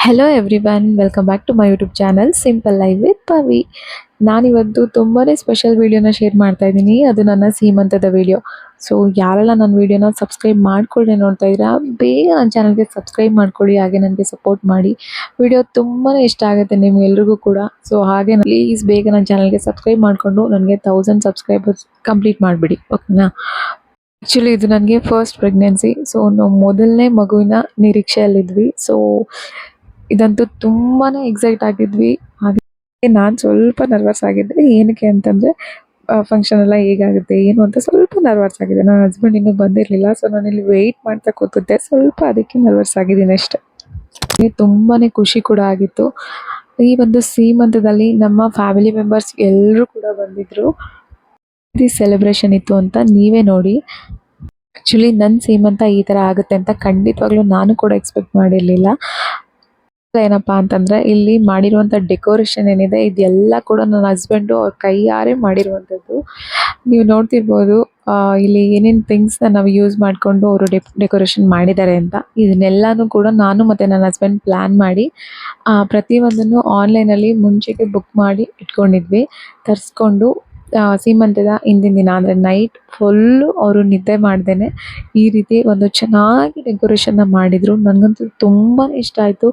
Hello everyone, welcome back to my YouTube channel simple life with Pavi. ನಾನಿವತ್ತು ತುಂಬಾ special ವೀಡಿಯೋನ share ಮಾಡ್ತಾ ಇದ್ದೀನಿ. ಅದು ನನ್ನ ಸೀಮಂತದ ವೀಡಿಯೋ. ಸೊ ಯಾರೆಲ್ಲ ನನ್ನ ವೀಡಿಯೋನ ಸಬ್ಸ್ಕ್ರೈಬ್ ಮಾಡ್ಕೊಳ್ಳಿ ನೋಡ್ತಾ ಇದ್ದೀರಾ, ಬೇಗ ನನ್ನ ಚಾನಲ್ಗೆ ಸಬ್ಸ್ಕ್ರೈಬ್ ಮಾಡ್ಕೊಳ್ಳಿ, ಹಾಗೆ ನನಗೆ ಸಪೋರ್ಟ್ ಮಾಡಿ. ವಿಡಿಯೋ ತುಂಬಾ ಇಷ್ಟ ಆಗುತ್ತೆ ನಿಮ್ಗೆಲ್ರಿಗೂ ಕೂಡ. ಸೊ ಹಾಗೆ ಪ್ಲೀಸ್ ಬೇಗ ನನ್ನ ಚಾನಲ್ಗೆ ಸಬ್ಸ್ಕ್ರೈಬ್ ಮಾಡಿಕೊಂಡು ನನಗೆ 1000 ಸಬ್ಸ್ಕ್ರೈಬರ್ಸ್ ಕಂಪ್ಲೀಟ್ ಮಾಡಿಬಿಡಿ, ಓಕೆನಾ. ಆ್ಯಕ್ಚುಲಿ ಇದು ನನಗೆ ಫಸ್ಟ್ ಪ್ರೆಗ್ನೆನ್ಸಿ. ಸೊ ನಾವು ಮೊದಲನೇ ಮಗುವಿನ ನಿರೀಕ್ಷೆಯಲ್ಲಿದ್ವಿ. ಸೊ ಇದಂತೂ ತುಂಬಾ ಎಕ್ಸೈಟ್ ಆಗಿದ್ವಿ. ಹಾಗೆ ನಾನು ಸ್ವಲ್ಪ ನರ್ವಸ್ ಆಗಿದ್ದೆ. ಏನಕ್ಕೆ ಅಂತಂದರೆ ಫಂಕ್ಷನ್ ಎಲ್ಲ ಹೇಗಾಗುತ್ತೆ ಏನು ಅಂತ ಸ್ವಲ್ಪ ನರ್ವಸ್ ಆಗಿದೆ. ನನ್ನ ಹಸ್ಬೆಂಡ್ ಇನ್ನೂ ಬಂದಿರಲಿಲ್ಲ. ಸೊ ನಾನಿಲ್ಲಿ ವೆಯ್ಟ್ ಮಾಡ್ತಾ ಕೂತಿದ್ದೆ, ಸ್ವಲ್ಪ ಅದಕ್ಕೆ ನರ್ವಸ್ ಆಗಿದ್ದೀನಿ ಅಷ್ಟೆ. ತುಂಬಾ ಖುಷಿ ಕೂಡ ಆಗಿತ್ತು. ಈ ಒಂದು ಸೀಮಂತದಲ್ಲಿ ನಮ್ಮ ಫ್ಯಾಮಿಲಿ ಮೆಂಬರ್ಸ್ ಎಲ್ಲರೂ ಕೂಡ ಬಂದಿದ್ದರು. ಸೆಲೆಬ್ರೇಷನ್ ಇತ್ತು ಅಂತ ನೀವೇ ನೋಡಿ. ಆ್ಯಕ್ಚುಲಿ ನನ್ನ ಸೀಮಂತ ಈ ಥರ ಆಗುತ್ತೆ ಅಂತ ಖಂಡಿತವಾಗ್ಲೂ ನಾನು ಕೂಡ ಎಕ್ಸ್ಪೆಕ್ಟ್ ಮಾಡಿರಲಿಲ್ಲ. ಏನಪ್ಪಾ ಅಂತಂದ್ರೆ ಇಲ್ಲಿ ಮಾಡಿರುವಂಥ ಡೆಕೋರೇಷನ್ ಏನಿದೆ ಇದೆಲ್ಲ ಕೂಡ ನನ್ನ ಹಸ್ಬೆಂಡು ಅವ್ರ ಕೈಯಾರೆ ಮಾಡಿರುವಂಥದ್ದು. ನೀವು ನೋಡ್ತಿರ್ಬೋದು ಇಲ್ಲಿ ಏನೇನು ಥಿಂಗ್ಸ್ನ ನಾವು ಯೂಸ್ ಮಾಡಿಕೊಂಡು ಅವರು ಡೆಕೋರೇಷನ್ ಮಾಡಿದ್ದಾರೆ ಅಂತ. ಇದನ್ನೆಲ್ಲನೂ ಕೂಡ ನಾನು ಮತ್ತು ನನ್ನ ಹಸ್ಬೆಂಡ್ ಪ್ಲ್ಯಾನ್ ಮಾಡಿ ಪ್ರತಿಯೊಂದನ್ನು ಆನ್ಲೈನಲ್ಲಿ ಮುಂಚೆಗೆ ಬುಕ್ ಮಾಡಿ ಇಟ್ಕೊಂಡಿದ್ವಿ. ತರಿಸ್ಕೊಂಡು ಸೀಮಂತದ ಹಿಂದಿನ ದಿನ ಅಂದರೆ ನೈಟ್ ಫುಲ್ಲು ಅವರು ನಿದ್ದೆ ಮಾಡ್ದೇ ಈ ರೀತಿ ಒಂದು ಚೆನ್ನಾಗಿ ಡೆಕೋರೇಷನ್ನ ಮಾಡಿದರು. ನನಗಂತೂ ತುಂಬಾ ಇಷ್ಟ ಆಯಿತು.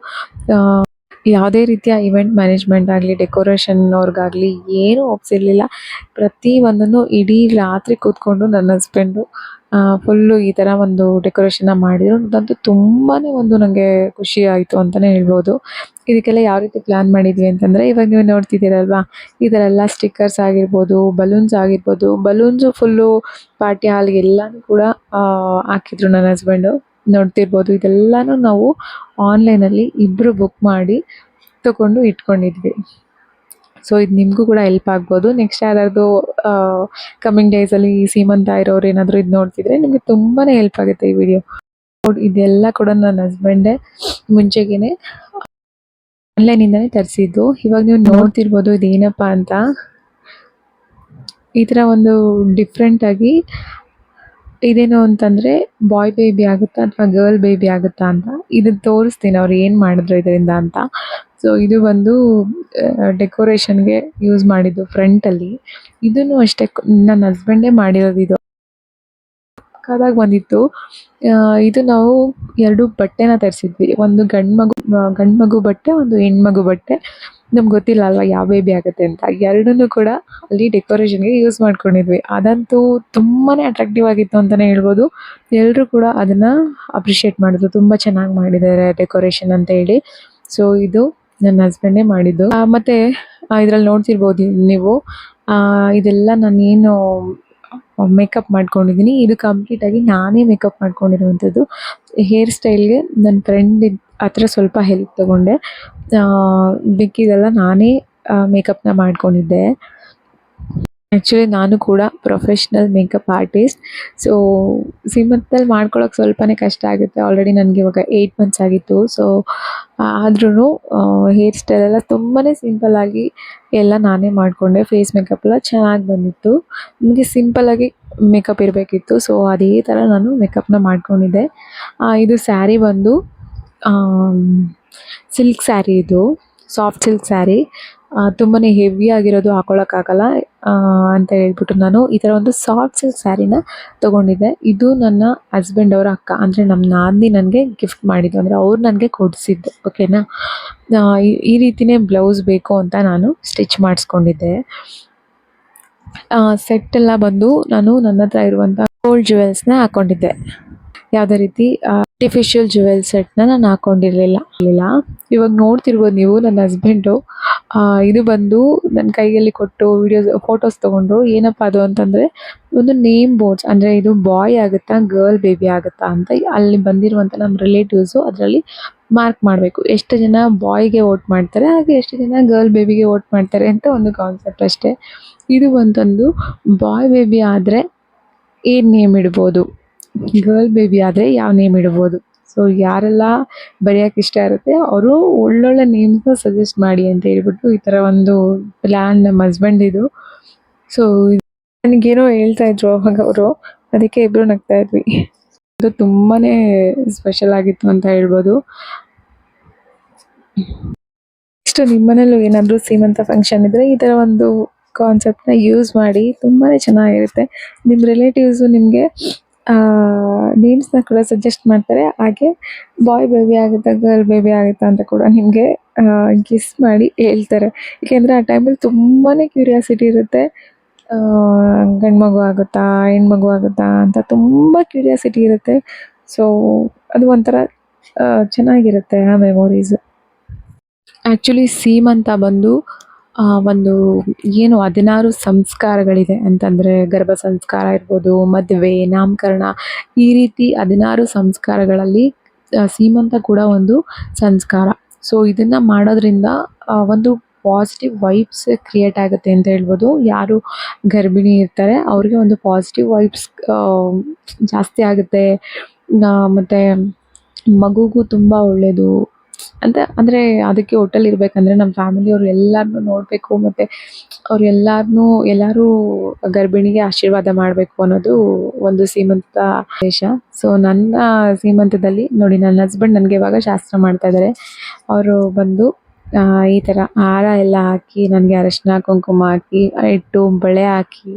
ಯಾವುದೇ ರೀತಿಯ ಇವೆಂಟ್ ಮ್ಯಾನೇಜ್ಮೆಂಟ್ ಆಗಲಿ, ಡೆಕೋರೇಷನ್ ಅವ್ರಿಗಾಗಲಿ ಏನೂ ಒಪ್ಸಿರಲಿಲ್ಲ. ಪ್ರತಿಯೊಂದನ್ನು ಇಡೀ ರಾತ್ರಿ ಕೂತ್ಕೊಂಡು ನನ್ನ ಹಸ್ಬೆಂಡು ಫುಲ್ಲು ಈ ಥರ ಒಂದು ಡೆಕೋರೇಷನ್ನ ಮಾಡಿದರು. ಅದಂತೂ ತುಂಬಾ ಒಂದು ನನಗೆ ಖುಷಿ ಆಯಿತು ಅಂತಲೇ ಹೇಳ್ಬೋದು. ಇದಕ್ಕೆಲ್ಲ ಯಾವ ರೀತಿ ಪ್ಲ್ಯಾನ್ ಮಾಡಿದ್ವಿ ಅಂತಂದರೆ, ಇವಾಗ ನೀವು ನೋಡ್ತಿದ್ದೀರಲ್ವಾ, ಈ ಥರ ಎಲ್ಲ ಸ್ಟಿಕ್ಕರ್ಸ್ ಆಗಿರ್ಬೋದು, ಬಲೂನ್ಸ್ ಆಗಿರ್ಬೋದು. ಬಲೂನ್ಸು ಫುಲ್ಲು ಪಾರ್ಟಿ ಹಾಲ್ಗೆ ಎಲ್ಲನೂ ಕೂಡ ಹಾಕಿದ್ರು ನನ್ನ ಹಸ್ಬೆಂಡು. ನೋಡ್ತಿರ್ಬೋದು ಇದೆಲ್ಲನೂ ನಾವು ಆನ್ಲೈನಲ್ಲಿ ಇಬ್ಬರು ಬುಕ್ ಮಾಡಿ ತಗೊಂಡು ಇಟ್ಕೊಂಡಿದ್ವಿ. ಸೊ ಇದು ನಿಮಗೂ ಕೂಡ ಹೆಲ್ಪ್ ಆಗ್ಬೋದು. ನೆಕ್ಸ್ಟ್ ಯಾರಾದರೂ ಕಮ್ಮಿಂಗ್ ಡೇಸಲ್ಲಿ ಸೀಮಂತ ಇರೋರು ಏನಾದರೂ ಇದು ನೋಡ್ತಿದ್ರೆ ನಿಮಗೆ ತುಂಬಾ ಹೆಲ್ಪ್ ಆಗುತ್ತೆ ಈ ವಿಡಿಯೋ. ಇದೆಲ್ಲ ಕೂಡ ನನ್ನ ಹಸ್ಬೆಂಡೇ ಮುಂಚೆಗೇ ಆನ್ಲೈನಿಂದನೇ ತರಿಸಿದ್ದು. ಇವಾಗ ನೀವು ನೋಡ್ತಿರ್ಬೋದು ಇದೇನಪ್ಪ ಅಂತ. ಈ ಥರ ಒಂದು ಡಿಫ್ರೆಂಟಾಗಿ ಇದೇನು ಅಂತಂದರೆ ಬಾಯ್ ಬೇಬಿ ಆಗುತ್ತಾ ಅಥವಾ ಗರ್ಲ್ ಬೇಬಿ ಆಗುತ್ತಾ ಅಂತ ಇದನ್ನು ತೋರಿಸ್ತೀನಿ ಅವ್ರು ಏನು ಮಾಡಿದ್ರು ಇದರಿಂದ ಅಂತ. ಸೊ ಇದು ಒಂದು ಡೆಕೋರೇಷನ್ಗೆ ಯೂಸ್ ಮಾಡಿದ್ದು ಫ್ರಂಟಲ್ಲಿ. ಇದನ್ನು ಅಷ್ಟೇ ನನ್ನ ಹಸ್ಬೆಂಡೇ ಮಾಡಿರೋದು. ಇದು ಸಕ್ಕತ್ತಾಗಿ ಬಂದಿತ್ತು. ಇದು ನಾವು 2 ಬಟ್ಟೆನ ತರಿಸಿದ್ವಿ. ಒಂದು ಗಂಡು ಮಗು ಬಟ್ಟೆ, ಒಂದು ಹೆಣ್ಮಗು ಬಟ್ಟೆ. ನಮ್ಗೆ ಗೊತ್ತಿಲ್ಲ ಅಲ್ವಾ ಯಾವ ಬೇಬಿ ಆಗುತ್ತೆ ಅಂತ. ಎರಡನ್ನೂ ಕೂಡ ಅಲ್ಲಿ ಡೆಕೋರೇಷನ್ಗೆ ಯೂಸ್ ಮಾಡ್ಕೊಂಡಿದ್ವಿ. ಅದಂತೂ ತುಂಬಾ ಅಟ್ರಾಕ್ಟಿವ್ ಆಗಿತ್ತು ಅಂತಲೇ ಹೇಳ್ಬೋದು. ಎಲ್ಲರೂ ಕೂಡ ಅದನ್ನು ಅಪ್ರಿಷಿಯೇಟ್ ಮಾಡಿದ್ರು, ತುಂಬ ಚೆನ್ನಾಗಿ ಮಾಡಿದ್ದಾರೆ ಡೆಕೋರೇಷನ್ ಅಂತ ಹೇಳಿ. ಸೊ ಇದು ನನ್ನ ಹಸ್ಬೆಂಡೇ ಮಾಡಿದ್ದು. ಮತ್ತು ಇದರಲ್ಲಿ ನೋಡ್ತಿರ್ಬೋದು ನೀವು, ಇದೆಲ್ಲ ನಾನೇನು ಮೇಕಪ್ ಮಾಡ್ಕೊಂಡಿದ್ದೀನಿ. ಇದು ಕಂಪ್ಲೀಟಾಗಿ ನಾನೇ ಮೇಕಪ್ ಮಾಡ್ಕೊಂಡಿರುವಂಥದ್ದು. ಹೇರ್ ಸ್ಟೈಲ್ಗೆ ನನ್ನ ಫ್ರೆಂಡ್ ಹತ್ರ ಸ್ವಲ್ಪ ಹೆಲ್ಪ್ ತೊಗೊಂಡೆ. ಮಿಕ್ಕಿದೆಲ್ಲ ನಾನೇ ಮೇಕಪ್ನ ಮಾಡ್ಕೊಂಡಿದ್ದೆ. ಆ್ಯಕ್ಚುಲಿ ನಾನು ಕೂಡ ಪ್ರೊಫೆಷ್ನಲ್ ಮೇಕಪ್ ಆರ್ಟಿಸ್ಟ್. ಸೊ ಸೀಮಂತದಲ್ಲಿ ಮಾಡ್ಕೊಳ್ಳೋಕೆ ಸ್ವಲ್ಪನೇ ಕಷ್ಟ ಆಗುತ್ತೆ. ಆಲ್ರೆಡಿ ನನಗೆ ಇವಾಗ 8 ಮಂತ್ಸ್ ಆಗಿತ್ತು. ಸೊ ಆದ್ರೂ ಹೇರ್ ಸ್ಟೈಲೆಲ್ಲ ತುಂಬಾ ಸಿಂಪಲ್ಲಾಗಿ ಎಲ್ಲ ನಾನೇ ಮಾಡಿಕೊಂಡೆ. ಫೇಸ್ ಮೇಕಪ್ ಎಲ್ಲ ಚೆನ್ನಾಗಿ ಬಂದಿತ್ತು. ನನಗೆ ಸಿಂಪಲ್ಲಾಗಿ ಮೇಕಪ್ ಇರಬೇಕಿತ್ತು. ಸೊ ಅದೇ ಥರ ನಾನು ಮೇಕಪ್ನ ಮಾಡ್ಕೊಂಡಿದ್ದೆ. ಇದು ಸ್ಯಾರಿ ಬಂದು ಸಿಲ್ಕ್ ಸ್ಯಾರಿ. ಇದು ಸಾಫ್ಟ್ ಸಿಲ್ಕ್ ಸ್ಯಾರಿ. ತುಂಬಾ ಹೆವಿ ಆಗಿರೋದು ಹಾಕೊಳ್ಳೋಕ್ಕಾಗಲ್ಲ ಅಂತ ಹೇಳ್ಬಿಟ್ಟು ನಾನು ಈ ಥರ ಒಂದು ಸಾಫ್ಟ್ ಸಿಲ್ಕ್ ಸ್ಯಾರಿನ ತೊಗೊಂಡಿದ್ದೆ. ಇದು ನನ್ನ ಹಸ್ಬೆಂಡ್ ಅವರ ಅಕ್ಕ, ಅಂದರೆ ನಮ್ಮ ನಾದಿನಿ ನನಗೆ ಗಿಫ್ಟ್ ಮಾಡಿದ್ದು, ಅಂದರೆ ಅವ್ರು ನನಗೆ ಕೊಡಿಸಿದ್ದು, ಓಕೆನಾ. ಈ ರೀತಿಯೇ ಬ್ಲೌಸ್ ಬೇಕು ಅಂತ ನಾನು ಸ್ಟಿಚ್ ಮಾಡಿಸ್ಕೊಂಡಿದ್ದೆ. ಸೆಟ್ಟೆಲ್ಲ ಬಂದು ನಾನು ನನ್ನ ಹತ್ರ ಇರುವಂಥ ಗೋಲ್ಡ್ ಜ್ಯುವೆಲ್ಸ್ನ ಹಾಕ್ಕೊಂಡಿದ್ದೆ. ಯಾವುದೇ ರೀತಿ ಆರ್ಟಿಫಿಷಿಯಲ್ ಜ್ಯುವೆಲ್ ಸೆಟ್ನ ನಾನು ಹಾಕ್ಕೊಂಡಿರಲಿಲ್ಲ. ಇವಾಗ ನೋಡ್ತಿರ್ಬೋದು ನೀವು ನನ್ನ ಹಸ್ಬೆಂಡು ಇದು ಬಂದು ನನ್ನ ಕೈಯಲ್ಲಿ ಕೊಟ್ಟು ಫೋಟೋಸ್ ತೊಗೊಂಡ್ರು. ಏನಪ್ಪ ಅದು ಅಂತಂದರೆ ಒಂದು ನೇಮ್ ಬೋರ್ಡ್ಸ್, ಅಂದರೆ ಇದು ಬಾಯ್ ಆಗುತ್ತಾ ಗರ್ಲ್ ಬೇಬಿ ಆಗುತ್ತಾ ಅಂತ ಅಲ್ಲಿ ಬಂದಿರುವಂಥ ನಮ್ಮ ರಿಲೇಟಿವ್ಸು ಅದರಲ್ಲಿ ಮಾರ್ಕ್ ಮಾಡಬೇಕು. ಎಷ್ಟು ಜನ ಬಾಯ್ಗೆ ವೋಟ್ ಮಾಡ್ತಾರೆ, ಹಾಗೆ ಎಷ್ಟು ಜನ ಗರ್ಲ್ ಬೇಬಿಗೆ ವೋಟ್ ಮಾಡ್ತಾರೆ ಅಂತ ಒಂದು ಕಾನ್ಸೆಪ್ಟ್ ಅಷ್ಟೇ. ಇದು ಬಂತಂದು ಬಾಯ್ ಬೇಬಿ ಆದರೆ ಏನು ನೇಮ್ ಇಡ್ಬೋದು, ಗರ್ಲ್ ಬೇಬಿ ಆದರೆ ಯಾವ ನೇಮ್ ಇಡ್ಬೋದು. ಸೊ ಯಾರೆಲ್ಲ ಬರೆಯೋಕೆ ಇಷ್ಟ ಇರುತ್ತೆ ಅವರು ಒಳ್ಳೊಳ್ಳೆ ನೇಮ್ಸ್ನ ಸಜೆಸ್ಟ್ ಮಾಡಿ ಅಂತ ಹೇಳ್ಬಿಟ್ಟು ಈ ಥರ ಒಂದು ಪ್ಲ್ಯಾನ್ ನಮ್ಮ ಹಸ್ಬೆಂಡಿದು. ಸೊ ನನಗೇನೋ ಹೇಳ್ತಾ ಇದ್ರು ಅವಾಗ ಅವರು, ಅದಕ್ಕೆ ಇಬ್ಬರು ನಗ್ತಾ ಇದ್ವಿ. ಅದು ತುಂಬಾ ಸ್ಪೆಷಲ್ ಆಗಿತ್ತು ಅಂತ ಹೇಳ್ಬೋದು. ಇಷ್ಟು ನಿಮ್ಮ ಮನೇಲೂ ಏನಾದರೂ ಸೀಮಂತ ಫಂಕ್ಷನ್ ಇದ್ದರೆ ಈ ಥರ ಒಂದು ಕಾನ್ಸೆಪ್ಟ್ನ ಯೂಸ್ ಮಾಡಿ ತುಂಬಾ ಚೆನ್ನಾಗಿರುತ್ತೆ. ನಿಮ್ಮ ರಿಲೇಟಿವ್ಸು ನಿಮಗೆ ನೇಮ್ಸ್ನ ಕೂಡ ಸಜೆಸ್ಟ್ ಮಾಡ್ತಾರೆ. ಹಾಗೆ ಬಾಯ್ ಬೇಬಿ ಆಗುತ್ತಾ ಗರ್ಲ್ ಬೇಬಿ ಆಗುತ್ತಾ ಅಂತ ಕೂಡ ನಿಮಗೆ ಗೆಸ್ ಮಾಡಿ ಹೇಳ್ತಾರೆ. ಏಕೆಂದರೆ ಆ ಟೈಮಲ್ಲಿ ತುಂಬಾ ಕ್ಯೂರಿಯಾಸಿಟಿ ಇರುತ್ತೆ. ಗಂಡು ಮಗು ಆಗುತ್ತಾ ಹೆಣ್ಮಗು ಆಗುತ್ತಾ ಅಂತ ತುಂಬ ಕ್ಯೂರಿಯಾಸಿಟಿ ಇರುತ್ತೆ. ಸೊ ಅದು ಒಂಥರ ಚೆನ್ನಾಗಿರುತ್ತೆ ಆ ಮೆಮೊರೀಸು. ಆ್ಯಕ್ಚುಲಿ ಸೀಮಂತ ಬಂದು ಒಂದು ಏನು 16 ಸಂಸ್ಕಾರಗಳಿದೆ ಅಂತಂದರೆ ಗರ್ಭ ಸಂಸ್ಕಾರ ಇರ್ಬೋದು, ಮದುವೆ, ನಾಮಕರಣ, ಈ ರೀತಿ 16 ಸಂಸ್ಕಾರಗಳಲ್ಲಿ ಸೀಮಂತ ಕೂಡ ಒಂದು ಸಂಸ್ಕಾರ. ಸೊ ಇದನ್ನು ಮಾಡೋದ್ರಿಂದ ಒಂದು ಪಾಸಿಟಿವ್ ವೈಬ್ಸ್ ಕ್ರಿಯೇಟ್ ಆಗುತ್ತೆ ಅಂತ ಹೇಳ್ಬೋದು. ಯಾರು ಗರ್ಭಿಣಿ ಇರ್ತಾರೆ ಅವ್ರಿಗೆ ಒಂದು ಪಾಸಿಟಿವ್ ವೈಬ್ಸ್ ಜಾಸ್ತಿ ಆಗುತ್ತೆ. ಮತ್ತು ಮಗುಗೂ ತುಂಬ ಒಳ್ಳೆಯದು ಅಂತ. ಅಂದರೆ ಅದಕ್ಕೆ ಹೊಟ್ಟೆಲ್ ಇರಬೇಕಂದ್ರೆ ನಮ್ಮ ಫ್ಯಾಮಿಲಿಯವ್ರು ಎಲ್ಲರನ್ನೂ ನೋಡಬೇಕು, ಮತ್ತು ಎಲ್ಲರೂ ಗರ್ಭಿಣಿಗೆ ಆಶೀರ್ವಾದ ಮಾಡಬೇಕು ಅನ್ನೋದು ಒಂದು ಸೀಮಂತ ದೇಶ. ಸೊ ನನ್ನ ಸೀಮಂತದಲ್ಲಿ ನೋಡಿ, ನನ್ನ ಹಸ್ಬೆಂಡ್ ನನಗೆ ಇವಾಗ ಶಾಸ್ತ್ರ ಮಾಡ್ತಾ ಇದ್ದಾರೆ. ಅವರು ಬಂದು ಈ ಥರ ಹಾರ ಎಲ್ಲ ಹಾಕಿ ನನಗೆ ಅರಶಿನ ಕುಂಕುಮ ಹಾಕಿ ಇಟ್ಟು ಬಳೆ ಹಾಕಿ,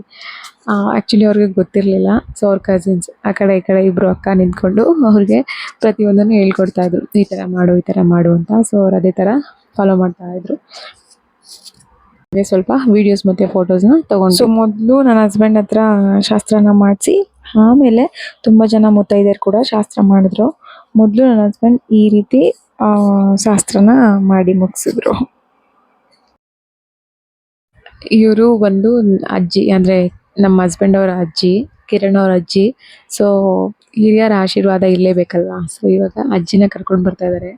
ಆ್ಯಕ್ಚುಲಿ ಅವ್ರಿಗೆ ಗೊತ್ತಿರಲಿಲ್ಲ. ಸೊ ಅವ್ರ ಕಸಿನ್ಸ್ ಆ ಕಡೆ ಈ ಕಡೆ ಇಬ್ಬರು ಅಕ್ಕ ನಿಂತ್ಕೊಂಡು ಅವ್ರಿಗೆ ಪ್ರತಿಯೊಂದನ್ನು ಹೇಳ್ಕೊಡ್ತಾಯಿದ್ರು, ಈ ಥರ ಮಾಡು ಈ ಥರ ಮಾಡು ಅಂತ. ಸೊ ಅವ್ರು ಅದೇ ಥರ ಫಾಲೋ ಮಾಡ್ತಾಯಿದ್ರು. ಹಾಗೆ ಸ್ವಲ್ಪ ವೀಡಿಯೋಸ್ ಮತ್ತು ಫೋಟೋಸ್ನ ತೊಗೊಂಡು, ಸೊ ಮೊದಲು ನನ್ನ ಹಸ್ಬೆಂಡ್ ಹತ್ರ ಶಾಸ್ತ್ರನ ಮಾಡಿಸಿ ಆಮೇಲೆ ತುಂಬ ಜನ ಮುತ್ತೈದೆಯರು ಕೂಡ ಶಾಸ್ತ್ರ ಮಾಡಿದ್ರು. ಮೊದಲು ನನ್ನ ಹಸ್ಬೆಂಡ್ ಈ ರೀತಿ ಶಾಸ್ತ್ರನ ಮಾಡಿ ಮುಗಿಸಿದ್ರು. ಇವರು ಒಂದು ಅಜ್ಜಿ, ಅಂದರೆ ನಮ್ಮ ಹಸ್ಬೆಂಡ್ ಅವರ ಅಜ್ಜಿ, ಕಿರಣ್ ಅವ್ರ ಅಜ್ಜಿ. ಸೊ ಹಿರಿಯರ ಆಶೀರ್ವಾದ ಇರಲೇಬೇಕಲ್ವಾ. ಸೊ ಇವಾಗ ಅಜ್ಜಿನ ಕರ್ಕೊಂಡು ಬರ್ತಾ ಇದ್ದಾರೆ.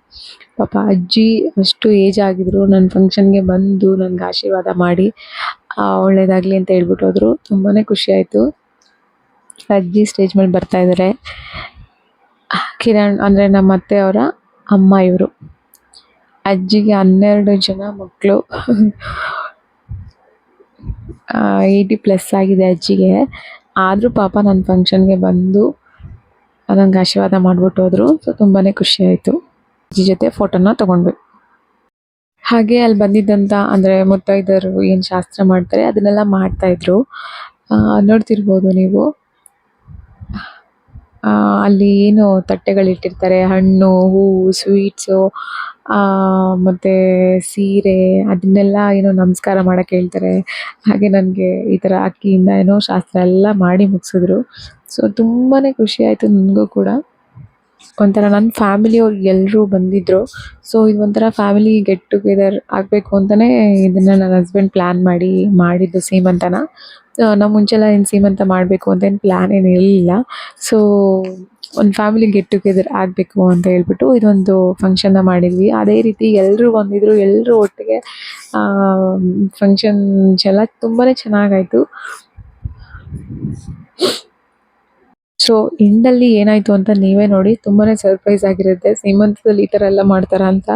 ಪಾಪ ಅಜ್ಜಿ ಅಷ್ಟು ಏಜ್ ಆಗಿದ್ರು ನನ್ನ ಫಂಕ್ಷನ್ಗೆ ಬಂದು ನನಗೆ ಆಶೀರ್ವಾದ ಮಾಡಿ ಒಳ್ಳೇದಾಗಲಿ ಅಂತ ಹೇಳ್ಬಿಟ್ಟು ಹೋದರು. ತುಂಬಾ ಖುಷಿ ಆಯಿತು. ಅಜ್ಜಿ ಸ್ಟೇಜ್ ಮೇಲೆ ಬರ್ತಾ ಇದ್ದಾರೆ. ಕಿರಣ್ ಅಂದರೆ ನಮ್ಮ ಅತ್ತೆ ಅವರ ಅಮ್ಮ ಇವರು. ಅಜ್ಜಿಗೆ 12 ಜನ ಮಕ್ಕಳು. 80+ ಆಗಿದೆ ಅಜ್ಜಿಗೆ. ಆದರೂ ಪಾಪ ನನ್ನ ಫಂಕ್ಷನ್ಗೆ ಬಂದು ನಂಗೆ ಆಶೀರ್ವಾದ ಮಾಡಿಬಿಟ್ಟು ಹೋದರು. ಸೊ ತುಂಬಾ ಖುಷಿ ಆಯಿತು. ಅಜ್ಜಿ ಜೊತೆ ಫೋಟೋನ ತೊಗೊಂಡ್ವಿ. ಹಾಗೆ ಅಲ್ಲಿ ಬಂದಿದ್ದಂಥ ಅಂದರೆ ಮುತ್ತೈದೆಯರು ಏನು ಶಾಸ್ತ್ರ ಮಾಡ್ತಾರೆ ಅದನ್ನೆಲ್ಲ ಮಾಡ್ತಾಯಿದ್ರು. ನೋಡ್ತಿರ್ಬೋದು ನೀವು. ಅಲ್ಲಿ ಏನು ತಟ್ಟೆಗಳಿಟ್ಟಿರ್ತಾರೆ, ಹಣ್ಣು, ಹೂವು, ಸ್ವೀಟ್ಸು, ಮತ್ತು ಸೀರೆ, ಅದನ್ನೆಲ್ಲ ಏನೋ ನಮಸ್ಕಾರ ಮಾಡೋಕ್ಕೆ ಹೇಳ್ತಾರೆ. ಹಾಗೆ ನನಗೆ ಈ ಥರ ಅಕ್ಕಿಯಿಂದ ಏನೋ ಶಾಸ್ತ್ರ ಎಲ್ಲ ಮಾಡಿ ಮುಗಿಸಿದ್ರು. ಸೊ ತುಂಬಾ ಖುಷಿ ಆಯಿತು ನನಗೂ ಕೂಡ. ಒಂಥರ ನನ್ನ ಫ್ಯಾಮಿಲಿಯವ್ರು ಎಲ್ಲರೂ ಬಂದಿದ್ದರು. ಸೊ ಇದು ಒಂಥರ ಫ್ಯಾಮಿಲಿ ಗೆಟ್ ಟುಗೆದರ್ ಆಗಬೇಕು ಅಂತಲೇ ಇದನ್ನು ನನ್ನ ಹಸ್ಬೆಂಡ್ ಪ್ಲ್ಯಾನ್ ಮಾಡಿದ್ದು ಸೀಮಂತನ. ನಾವು ಮುಂಚೆಲ್ಲ ಏನು ಸೀಮಂತ ಮಾಡಬೇಕು ಅಂತ ಏನು ಪ್ಲ್ಯಾನ್ ಏನು ಇರಲಿಲ್ಲ. ಸೊ ಒಂದು ಫ್ಯಾಮಿಲಿ ಗೆಟ್ ಟುಗೆದರ್ ಆಗಬೇಕು ಅಂತ ಹೇಳ್ಬಿಟ್ಟು ಇದೊಂದು ಫಂಕ್ಷನ್ನ ಮಾಡಿದ್ವಿ. ಅದೇ ರೀತಿ ಎಲ್ಲರೂ ಬಂದಿದ್ದರು. ಎಲ್ಲರೂ ಒಟ್ಟಿಗೆ ಫಂಕ್ಷನ್ಸ್ ಎಲ್ಲ ತುಂಬಾ ಚೆನ್ನಾಗಾಯಿತು. ಸೊ ಎಂಡಲ್ಲಿ ಏನಾಯಿತು ಅಂತ ನೀವೇ ನೋಡಿ. ತುಂಬಾ ಸರ್ಪ್ರೈಸ್ ಆಗಿರುತ್ತೆ. ಸೀಮಂತದಲ್ಲಿ ಈ ಥರ ಎಲ್ಲ ಮಾಡ್ತಾರಾ ಅಂತ.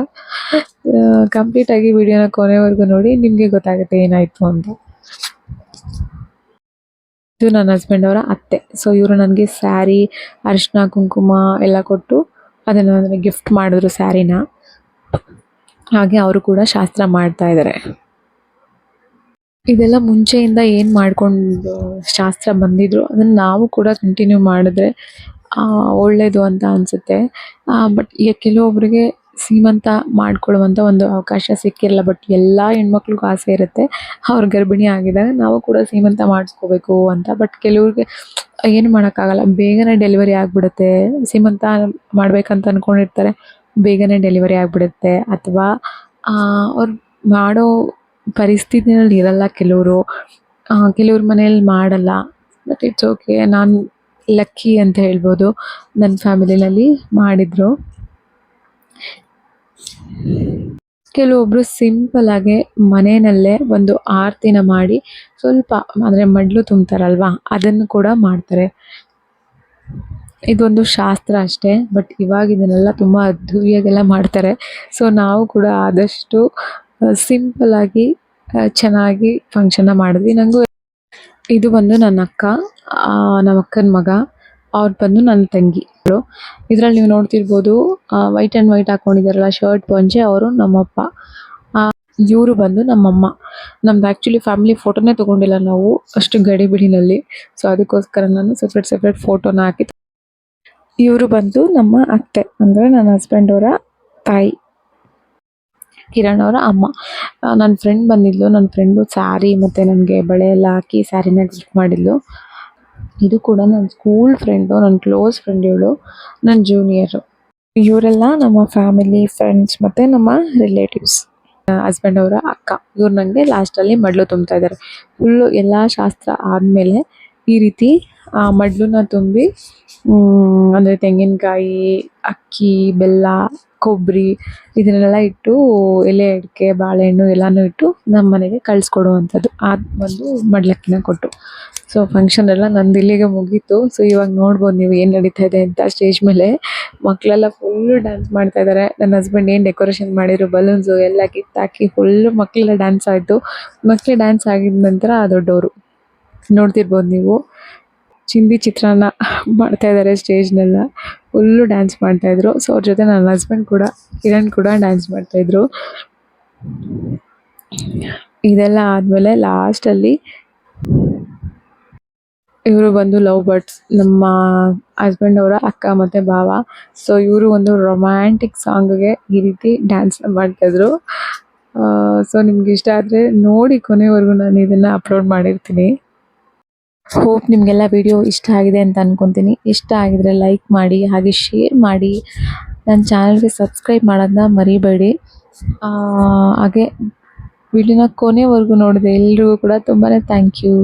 ಕಂಪ್ಲೀಟಾಗಿ ವಿಡಿಯೋನ ಕೊನೆವರೆಗೂ ನೋಡಿ, ನಿಮಗೆ ಗೊತ್ತಾಗುತ್ತೆ ಏನಾಯಿತು ಅಂತ. ಇದು ನನ್ನ ಹಸ್ಬೆಂಡ್ ಅವರ ಅತ್ತೆ. ಸೊ ಇವರು ನನಗೆ ಸ್ಯಾರಿ, ಅರಿಶಿನ ಕುಂಕುಮ ಎಲ್ಲ ಕೊಟ್ಟು ಅದನ್ನು ನನಗೆ ಗಿಫ್ಟ್ ಮಾಡಿದ್ರು ಸ್ಯಾರಿನ. ಹಾಗೆ ಅವರು ಕೂಡ ಶಾಸ್ತ್ರ ಮಾಡ್ತಾ ಇದ್ದಾರೆ. ಇದೆಲ್ಲ ಮುಂಚೆಯಿಂದ ಏನು ಮಾಡಿಕೊಂಡು ಶಾಸ್ತ್ರ ಬಂದಿದ್ರು ಅದನ್ನು ನಾವು ಕೂಡ ಕಂಟಿನ್ಯೂ ಮಾಡಿದ್ರೆ ಒಳ್ಳೆಯದು ಅಂತ ಅನಿಸುತ್ತೆ. ಬಟ್ ಈಗ ಕೆಲವೊಬ್ಬರಿಗೆ ಸೀಮಂತ ಮಾಡ್ಕೊಳ್ಳುವಂಥ ಒಂದು ಅವಕಾಶ ಸಿಕ್ಕಿರಲ್ಲ. ಬಟ್ ಎಲ್ಲ ಹೆಣ್ಮಕ್ಳಿಗೂ ಆಸೆ ಇರುತ್ತೆ, ಅವ್ರು ಗರ್ಭಿಣಿ ಆಗಿದಾಗ ನಾವು ಕೂಡ ಸೀಮಂತ ಮಾಡಿಸ್ಕೋಬೇಕು ಅಂತ. ಬಟ್ ಕೆಲವ್ರಿಗೆ ಏನು ಮಾಡೋಕ್ಕಾಗಲ್ಲ, ಬೇಗನೆ ಡೆಲಿವರಿ ಆಗಿಬಿಡುತ್ತೆ. ಸೀಮಂತ ಮಾಡಬೇಕಂತ ಅಂದ್ಕೊಂಡಿರ್ತಾರೆ, ಬೇಗನೆ ಡೆಲಿವರಿ ಆಗಿಬಿಡುತ್ತೆ. ಅಥವಾ ಅವ್ರು ಮಾಡೋ ಪರಿಸ್ಥಿತಿನಲ್ಲಿ ಇರಲ್ಲ ಕೆಲವರು. ಕೆಲವ್ರ ಮನೇಲಿ ಮಾಡಲ್ಲ. But it's okay. ನಾನು ಲಕ್ಕಿ ಅಂತ ಹೇಳ್ಬೋದು. ನನ್ನ ಫ್ಯಾಮಿಲಿನಲ್ಲಿ ಮಾಡಿದರು. ಕೆಲವೊಬ್ಬರು ಸಿಂಪಲ್ಲಾಗೆ ಮನೆಯಲ್ಲೇ ಒಂದು ಆರತಿನ ಮಾಡಿ ಸ್ವಲ್ಪ ಅಂದರೆ ಮಡ್ಲು ತುಂಬ್ತಾರಲ್ವ, ಅದನ್ನು ಕೂಡ ಮಾಡ್ತಾರೆ. ಇದೊಂದು ಶಾಸ್ತ್ರ ಅಷ್ಟೇ. ಬಟ್ ಇವಾಗ ಇದನ್ನೆಲ್ಲ ತುಂಬ ಅದ್ದೂರಿಯಾಗೆಲ್ಲ ಮಾಡ್ತಾರೆ. ಸೊ ನಾವು ಕೂಡ ಆದಷ್ಟು ಸಿಂಪಲ್ಲಾಗಿ ಚೆನ್ನಾಗಿ ಫಂಕ್ಷನ್ನ ಮಾಡಿದ್ವಿ. ನನಗೂ ಇದು ಬಂದು ನನ್ನ ಅಕ್ಕ, ನಮ್ಮ ಅಕ್ಕನ ಮಗ. ಅವ್ರು ಬಂದು ನನ್ನ ತಂಗಿ. ಇದ್ರಲ್ಲಿ ನೀವು ನೋಡ್ತಿರ್ಬೋದು ವೈಟ್ ಆ್ಯಂಡ್ ವೈಟ್ ಹಾಕೊಂಡಿದಾರಲ್ಲ ಶರ್ಟ್ ಪಂಚೆ, ಅವರು ನಮ್ಮಪ್ಪ. ಇವರು ಬಂದು ನಮ್ಮಮ್ಮ. ನಮ್ದು ಆ್ಯಕ್ಚುಲಿ ಫ್ಯಾಮಿಲಿ ಫೋಟೋನೇ ತೊಗೊಂಡಿಲ್ಲ ನಾವು ಅಷ್ಟು ಗಡಿಬಿಡಿನಲ್ಲಿ. ಸೊ ಅದಕ್ಕೋಸ್ಕರ ನಾನು ಸಪ್ರೇಟ್ ಫೋಟೋನ ಹಾಕಿ. ಇವರು ಬಂದು ನಮ್ಮ ಅತ್ತೆ, ಅಂದರೆ ನನ್ನ ಹಸ್ಬೆಂಡ್ ಅವರ ತಾಯಿ, ಕಿರಣ್ ಅವರ ಅಮ್ಮ. ನನ್ನ ಫ್ರೆಂಡ್ ಬಂದಿದ್ಲು. ನನ್ನ ಫ್ರೆಂಡು ಸ್ಯಾರಿ ಮತ್ತು ನನಗೆ ಬಳೆ ಎಲ್ಲ ಹಾಕಿ ಸ್ಯಾರಿನ ಗಿಫ್ಟ್ ಮಾಡಿದ್ಲು. ಇದು ಕೂಡ ನನ್ನ ಸ್ಕೂಲ್ ಫ್ರೆಂಡು, ನನ್ನ ಕ್ಲೋಸ್ ಫ್ರೆಂಡ್ ಇವಳು, ನನ್ನ ಜೂನಿಯರು. ಇವರೆಲ್ಲ ನಮ್ಮ ಫ್ಯಾಮಿಲಿ, ಫ್ರೆಂಡ್ಸ್ ಮತ್ತು ನಮ್ಮ ರಿಲೇಟಿವ್ಸ್. ಹಸ್ಬೆಂಡ್ ಅವರ ಅಕ್ಕ. ಇವ್ರು ನನಗೆ ಲಾಸ್ಟಲ್ಲಿ ಮಡ್ಲು ತುಂಬ್ತಾ ಇದ್ದಾರೆ. ಫುಲ್ಲು ಎಲ್ಲ ಶಾಸ್ತ್ರ ಆದಮೇಲೆ ಈ ರೀತಿ ಮಡ್ಲನ್ನ ತುಂಬಿ, ಅಂದರೆ ತೆಂಗಿನಕಾಯಿ, ಅಕ್ಕಿ, ಬೆಲ್ಲ, ಕೊಬ್ಬರಿ ಇದನ್ನೆಲ್ಲ ಇಟ್ಟು, ಎಲೆ ಅಡಿಕೆ, ಬಾಳೆಹಣ್ಣು ಎಲ್ಲನೂ ಇಟ್ಟು ನಮ್ಮ ಮನೆಗೆ ಕಳಿಸ್ಕೊಡುವಂಥದ್ದು. ಒಂದು ಮಡ್ಲಕ್ಕಿನ ಕೊಟ್ಟು. ಸೊ ಫಂಕ್ಷನ್ ಎಲ್ಲ ನಂದು ಇಲ್ಲಿಗೆ ಮುಗೀತು. ಸೊ ಇವಾಗ ನೋಡ್ಬೋದು ನೀವು ಏನು ನಡೀತಾ ಇದೆ ಅಂತ. ಸ್ಟೇಜ್ ಮೇಲೆ ಮಕ್ಕಳೆಲ್ಲ ಫುಲ್ಲು ಡ್ಯಾನ್ಸ್ ಮಾಡ್ತಾ ಇದ್ದಾರೆ. ನನ್ನ ಹಸ್ಬೆಂಡ್ ಏನು ಡೆಕೋರೇಷನ್ ಮಾಡಿದ್ರು ಬಲೂನ್ಸು ಎಲ್ಲ ಕಿತ್ತಾಕಿ ಫುಲ್ಲು ಮಕ್ಕಳೆಲ್ಲ ಡ್ಯಾನ್ಸ್ ಆಯಿತು. ಮಕ್ಕಳು ಡ್ಯಾನ್ಸ್ ಆಗಿದ ನಂತರ ದೊಡ್ಡವರು ನೋಡ್ತಿರ್ಬೋದು ನೀವು, ಚಿಂದಿ ಚಿತ್ರಾನ್ನ ಮಾಡ್ತಾ ಇದ್ದಾರೆ ಸ್ಟೇಜ್ನೆಲ್ಲ. ಫುಲ್ಲು ಡ್ಯಾನ್ಸ್ ಮಾಡ್ತಾಯಿದ್ರು. ಸೊ ಅವ್ರ ಜೊತೆ ನನ್ನ ಹಸ್ಬೆಂಡ್ ಕೂಡ, ಕಿರಣ್ ಕೂಡ ಡ್ಯಾನ್ಸ್ ಮಾಡ್ತಾಯಿದ್ರು. ಇದೆಲ್ಲ ಆದಮೇಲೆ ಲಾಸ್ಟಲ್ಲಿ ಇವರು ಬಂದು ಲವ್ ಬರ್ಡ್ಸ್, ನಮ್ಮ ಹಸ್ಬೆಂಡ್ ಅವರ ಅಕ್ಕ ಮತ್ತು ಭಾವ. ಸೊ ಇವರು ಒಂದು ರೊಮ್ಯಾಂಟಿಕ್ ಸಾಂಗ್ಗೆ ಈ ರೀತಿ ಡ್ಯಾನ್ಸ್ನ ಮಾಡ್ತಾಯಿದ್ರು. ಸೊ ನಿಮ್ಗೆ ಇಷ್ಟ ಆದರೆ ನೋಡಿ, ಕೊನೆವರೆಗೂ ನಾನು ಇದನ್ನು ಅಪ್ಲೋಡ್ ಮಾಡಿರ್ತೀನಿ. ಹೋಪ್ ನಿಮಗೆಲ್ಲ ವಿಡಿಯೋ ಇಷ್ಟ ಆಗಿದೆ ಅಂತ ಅಂದ್ಕೊತೀನಿ. ಇಷ್ಟ ಆಗಿದರೆ ಲೈಕ್ ಮಾಡಿ, ಹಾಗೆ ಶೇರ್ ಮಾಡಿ, ನನ್ನ ಚಾನಲ್ಗೆ ಸಬ್ಸ್ಕ್ರೈಬ್ ಮಾಡೋದನ್ನ ಮರಿಬೇಡಿ. ಹಾಗೆ ವಿಡಿಯೋನ ಕೊನೆವರೆಗೂ ನೋಡಿದೆ ಎಲ್ರಿಗೂ ಕೂಡ ತುಂಬಾ ಥ್ಯಾಂಕ್ ಯು.